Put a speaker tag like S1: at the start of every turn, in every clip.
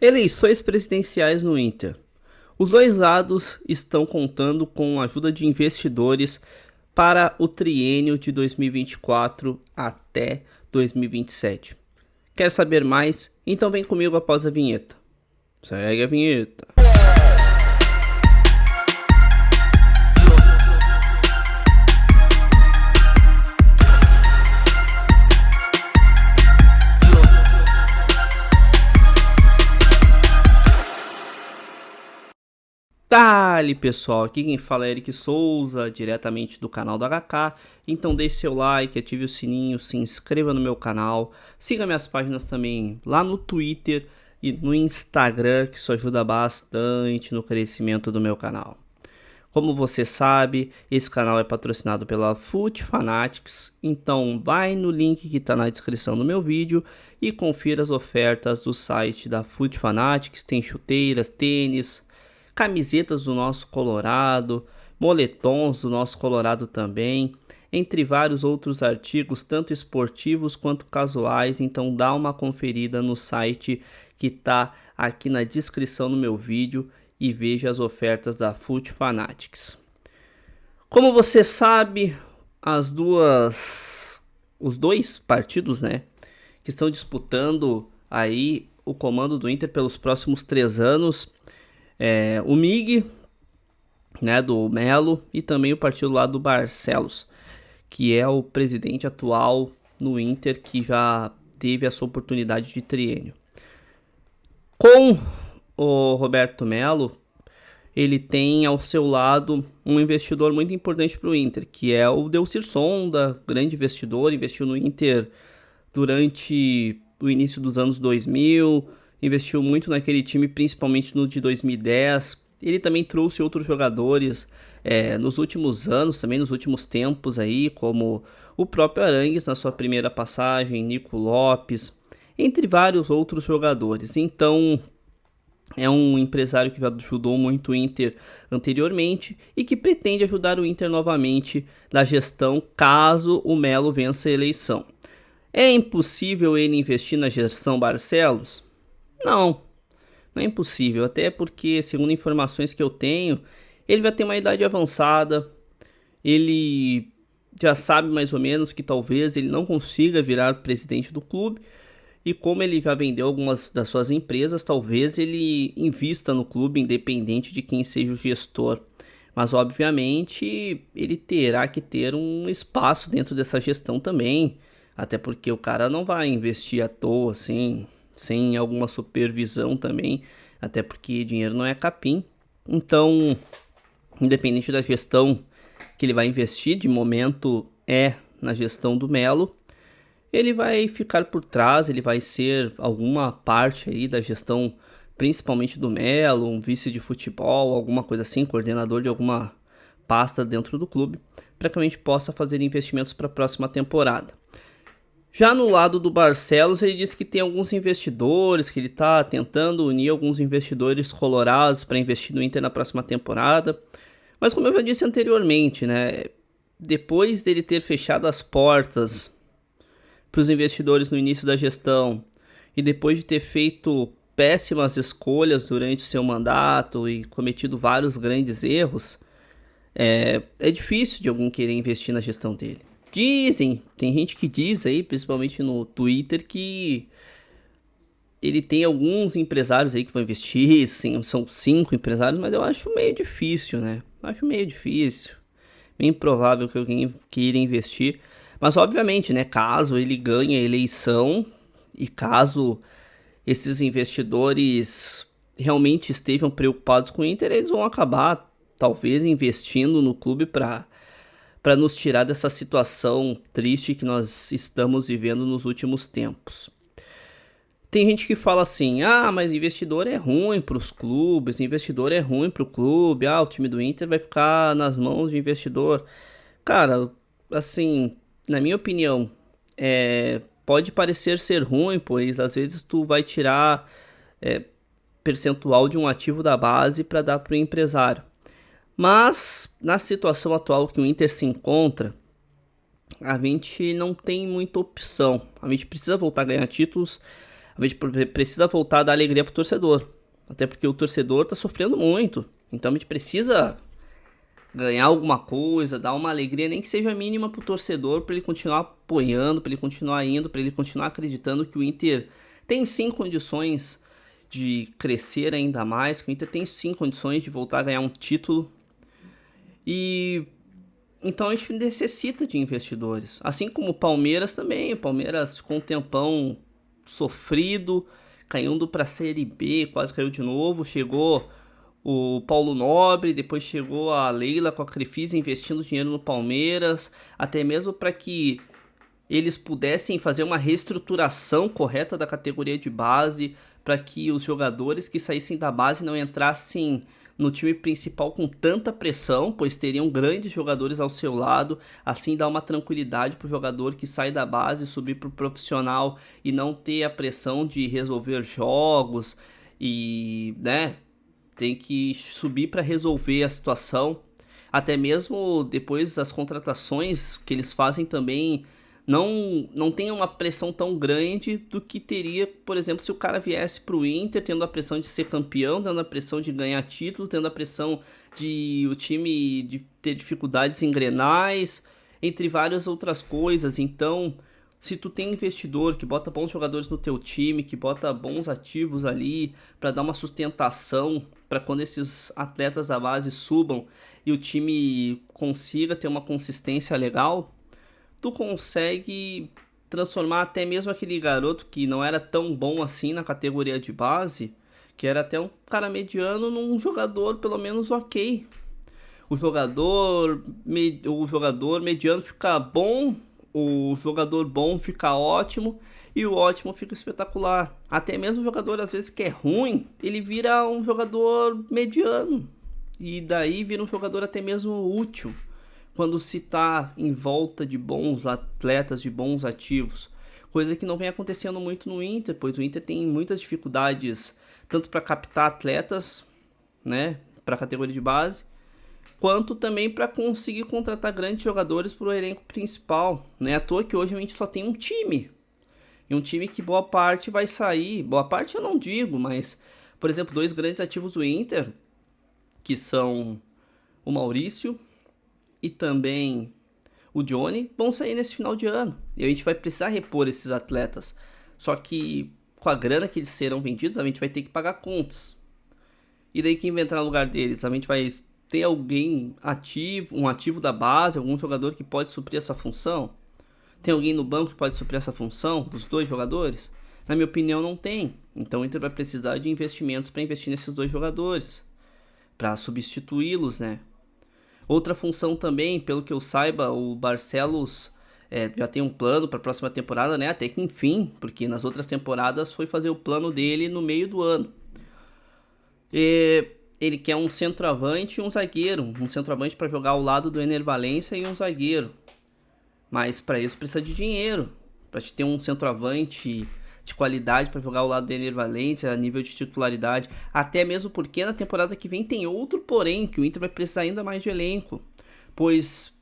S1: Eleições presidenciais no Inter. Os dois lados estão contando com a ajuda de investidores para o triênio de 2024 até 2027. Quer saber mais? Então vem comigo após a vinheta. Segue a vinheta. Dali pessoal, aqui quem fala é Eric Souza, diretamente do canal do HK. Então deixe seu like, ative o sininho, se inscreva no meu canal, siga minhas páginas também lá no Twitter e no Instagram, que isso ajuda bastante no crescimento do meu canal. Como você sabe, esse canal é patrocinado pela FUT Fanatics, então vai no link que está na descrição do meu vídeo e confira as ofertas do site da FUT Fanatics. Tem chuteiras, tênis, camisetas do nosso Colorado, moletons do nosso Colorado também, entre vários outros artigos, tanto esportivos quanto casuais. Então dá uma conferida no site que está aqui na descrição do meu vídeo e veja as ofertas da FUT Fanatics. Como você sabe, os dois partidos, que estão disputando aí o comando do Inter pelos próximos 3 anos, o MIG, do Melo, e também o partido lá do Barcelos, que é o presidente atual no Inter, que já teve essa oportunidade de triênio. Com o Roberto Melo, ele tem ao seu lado um investidor muito importante para o Inter, que é o Delcir Sonda, grande investidor, investiu no Inter durante o início dos anos 2000, investiu muito naquele time, principalmente no de 2010. Ele também trouxe outros jogadores nos últimos anos, também nos últimos tempos aí, como o próprio Arangues na sua primeira passagem, Nico Lopes, entre vários outros jogadores. Então é um empresário que já ajudou muito o Inter anteriormente e que pretende ajudar o Inter novamente na gestão caso o Melo vença a eleição. É impossível ele investir na gestão Barcelos? Não é impossível, até porque, segundo informações que eu tenho, ele vai ter uma idade avançada, ele já sabe mais ou menos que talvez ele não consiga virar presidente do clube, e como ele já vendeu algumas das suas empresas, talvez ele invista no clube, independente de quem seja o gestor. Mas, obviamente, ele terá que ter um espaço dentro dessa gestão também, até porque o cara não vai investir à toa, assim, sem alguma supervisão também, até porque dinheiro não é capim. Então, independente da gestão que ele vai investir, de momento é na gestão do Melo, ele vai ficar por trás, ele vai ser alguma parte aí da gestão, principalmente do Melo, um vice de futebol, alguma coisa assim, coordenador de alguma pasta dentro do clube, para que a gente possa fazer investimentos para a próxima temporada. Já no lado do Barcelos, ele disse que tem alguns investidores, que ele está tentando unir alguns investidores colorados para investir no Inter na próxima temporada. Mas como eu já disse anteriormente, depois dele ter fechado as portas para os investidores no início da gestão e depois de ter feito péssimas escolhas durante o seu mandato e cometido vários grandes erros, é difícil de alguém querer investir na gestão dele. Tem gente que diz aí, principalmente no Twitter, que ele tem alguns empresários aí que vão investir, sim, são 5 empresários, mas eu acho meio difícil, Acho meio difícil, bem improvável que alguém queira investir. Mas obviamente, caso ele ganhe a eleição e caso esses investidores realmente estejam preocupados com o Inter, eles vão acabar talvez investindo no clube para nos tirar dessa situação triste que nós estamos vivendo nos últimos tempos. Tem gente que fala assim, mas investidor é ruim para os clubes, investidor é ruim para o clube, o time do Inter vai ficar nas mãos de investidor. Cara, assim, na minha opinião, pode parecer ser ruim, pois às vezes tu vai tirar percentual de um ativo da base para dar para o empresário. Mas na situação atual que o Inter se encontra, a gente não tem muita opção. A gente precisa voltar a ganhar títulos, a A gente precisa voltar a dar alegria pro torcedor. Até porque o torcedor tá sofrendo muito. Então a gente precisa ganhar alguma coisa, dar uma alegria, nem que seja mínima pro torcedor, para ele continuar apoiando, para ele continuar indo, para ele continuar acreditando que o Inter tem sim condições de crescer ainda mais, que o Inter tem sim condições de voltar a ganhar um título. E então a gente necessita de investidores. Assim como o Palmeiras também. O Palmeiras ficou um tempão sofrido, caindo para a Série B, quase caiu de novo. Chegou o Paulo Nobre, depois chegou a Leila com a Crefisa investindo dinheiro no Palmeiras, até mesmo para que eles pudessem fazer uma reestruturação correta da categoria de base, para que os jogadores que saíssem da base não entrassem no time principal com tanta pressão, pois teriam grandes jogadores ao seu lado, assim dá uma tranquilidade para o jogador que sai da base, subir para o profissional e não ter a pressão de resolver jogos e, né, tem que subir para resolver a situação. Até mesmo depois das contratações que eles fazem também não tem uma pressão tão grande do que teria, por exemplo, se o cara viesse para o Inter tendo a pressão de ser campeão, tendo a pressão de ganhar título, tendo a pressão de o time de ter dificuldades em grenais, entre várias outras coisas. Então, se tu tem investidor que bota bons jogadores no teu time, que bota bons ativos ali para dar uma sustentação para quando esses atletas da base subam e o time consiga ter uma consistência legal, tu consegue transformar até mesmo aquele garoto que não era tão bom assim na categoria de base, que era até um cara mediano, num jogador pelo menos ok. O jogador mediano fica bom, o jogador bom fica ótimo e o ótimo fica espetacular. Até mesmo o jogador às vezes que é ruim, ele vira um jogador mediano e daí vira um jogador até mesmo útil quando se está em volta de bons atletas, de bons ativos. Coisa que não vem acontecendo muito no Inter, pois o Inter tem muitas dificuldades tanto para captar atletas, né, para a categoria de base, quanto também para conseguir contratar grandes jogadores para o elenco principal. Não é à toa que hoje a gente só tem um time. E um time que boa parte vai sair. Boa parte eu não digo, mas, por exemplo, dois grandes ativos do Inter, que são o Maurício e também o Johnny, vão sair nesse final de ano. E a gente vai precisar repor esses atletas. Só que com a grana que eles serão vendidos, a gente vai ter que pagar contas. E daí quem vai entrar no lugar deles? A gente vai ter alguém ativo, um ativo da base, algum jogador que pode suprir essa função? Tem alguém no banco que pode suprir essa função dos dois jogadores? Na minha opinião, não tem. Então o Inter vai precisar de investimentos para investir nesses dois jogadores, para substituí-los, né? Outra função também, pelo que eu saiba, o Barcelos já tem um plano para a próxima temporada, né? Até que enfim, porque nas outras temporadas foi fazer o plano dele no meio do ano. Ele quer um centroavante e um zagueiro. Um centroavante para jogar ao lado do Ener Valencia e um zagueiro. Mas para isso precisa de dinheiro. Para te ter um centroavante de qualidade para jogar ao lado do Ener Valencia a nível de titularidade. Até mesmo porque na temporada que vem tem outro porém, que o Inter vai precisar ainda mais de elenco. Pois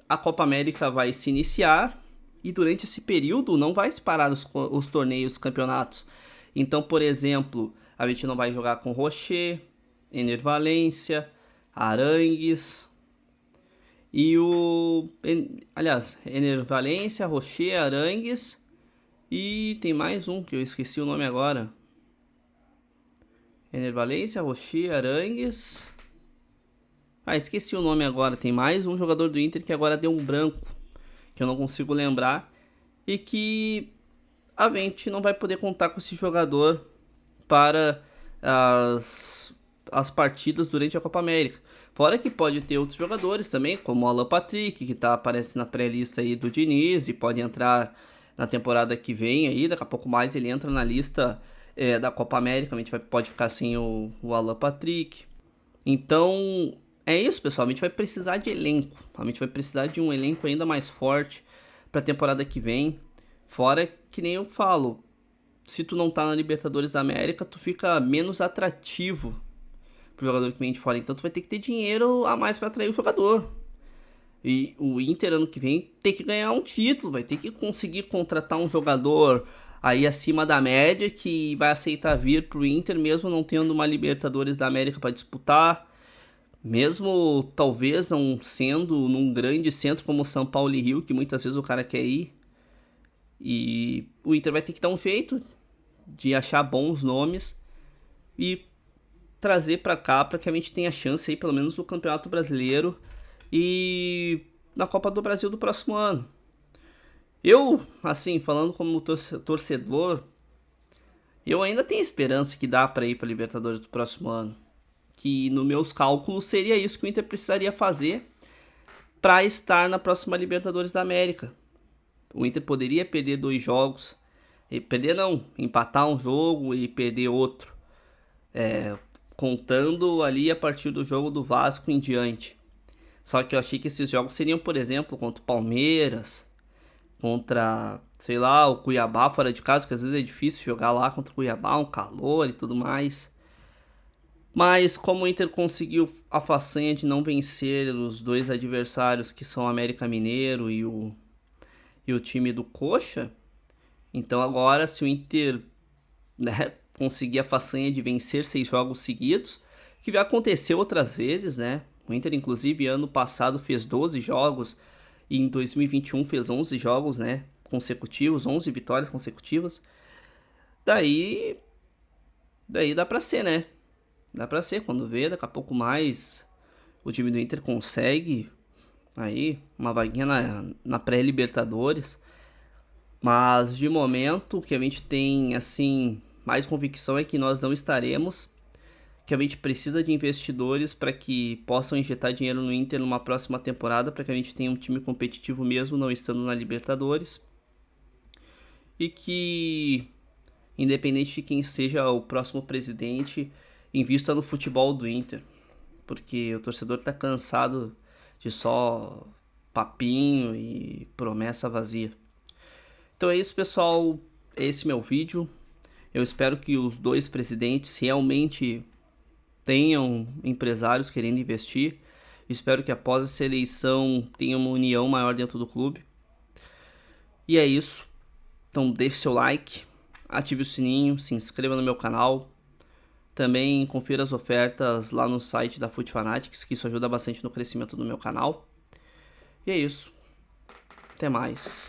S1: a Copa América vai se iniciar e durante esse período não vai se parar os torneios, os campeonatos. Então, por exemplo, a gente não vai jogar com Rocher, Ener Valencia, Arangues e Ener Valencia, Rocher, Arangues e tem mais um que eu esqueci o nome agora. Ener Valencia, Rocher, Arangues. Esqueci o nome agora. Tem mais um jogador do Inter que agora deu um branco, que eu não consigo lembrar, e que a gente não vai poder contar com esse jogador para as partidas durante a Copa América. Fora que pode ter outros jogadores também, como o Alan Patrick, que aparece na pré-lista aí do Diniz e pode entrar na temporada que vem aí, daqui a pouco mais ele entra na lista da Copa América. A gente pode ficar sem o Alan Patrick. Então é isso, pessoal, a gente vai precisar de elenco, a gente vai precisar de um elenco ainda mais forte para a temporada que vem. Fora que nem eu falo, se tu não tá na Libertadores da América, tu fica menos atrativo pro jogador que vem de fora, então tu vai ter que ter dinheiro a mais para atrair o jogador. E o Inter ano que vem tem que ganhar um título, vai ter que conseguir contratar um jogador aí acima da média, que vai aceitar vir pro Inter mesmo não tendo uma Libertadores da América para disputar, mesmo talvez não sendo num grande centro como São Paulo e Rio, que muitas vezes o cara quer ir. E o Inter vai ter que dar um jeito de achar bons nomes e trazer para cá para que a gente tenha chance aí pelo menos no Campeonato Brasileiro e na Copa do Brasil do próximo ano. Eu, assim, falando como torcedor, eu ainda tenho esperança que dá para ir para Libertadores do próximo ano. Que nos meus cálculos seria isso que o Inter precisaria fazer para estar na próxima Libertadores da América. O Inter poderia perder 2 jogos, perder não, empatar um jogo e perder outro, contando ali a partir do jogo do Vasco em diante. Só que eu achei que esses jogos seriam, por exemplo, contra o Palmeiras, contra, sei lá, o Cuiabá fora de casa, que às vezes é difícil jogar lá contra o Cuiabá, um calor e tudo mais. Mas como o Inter conseguiu a façanha de não vencer os 2 adversários, que são o América Mineiro e o time do Coxa, então agora se o Inter, né, conseguir a façanha de vencer 6 jogos seguidos, que já aconteceu outras vezes, né? O Inter inclusive ano passado fez 12 jogos e em 2021 fez 11 jogos, né, consecutivos, 11 vitórias consecutivas. Daí dá pra ser, né? Dá pra ser, quando vê, daqui a pouco mais o time do Inter consegue aí uma vaguinha na pré-Libertadores. Mas de momento o que a gente tem assim mais convicção é que nós não estaremos, que a gente precisa de investidores para que possam injetar dinheiro no Inter numa próxima temporada, para que a gente tenha um time competitivo mesmo não estando na Libertadores. E que, independente de quem seja o próximo presidente, invista no futebol do Inter, porque o torcedor está cansado de só papinho e promessa vazia. Então é isso, pessoal, esse é meu vídeo. Eu espero que os 2 presidentes realmente tenham empresários querendo investir. Espero que após essa eleição tenha uma união maior dentro do clube. E é isso. Então deixe seu like, ative o sininho, se inscreva no meu canal. Também confira as ofertas lá no site da Foot Fanatics, que isso ajuda bastante no crescimento do meu canal. E é isso. Até mais.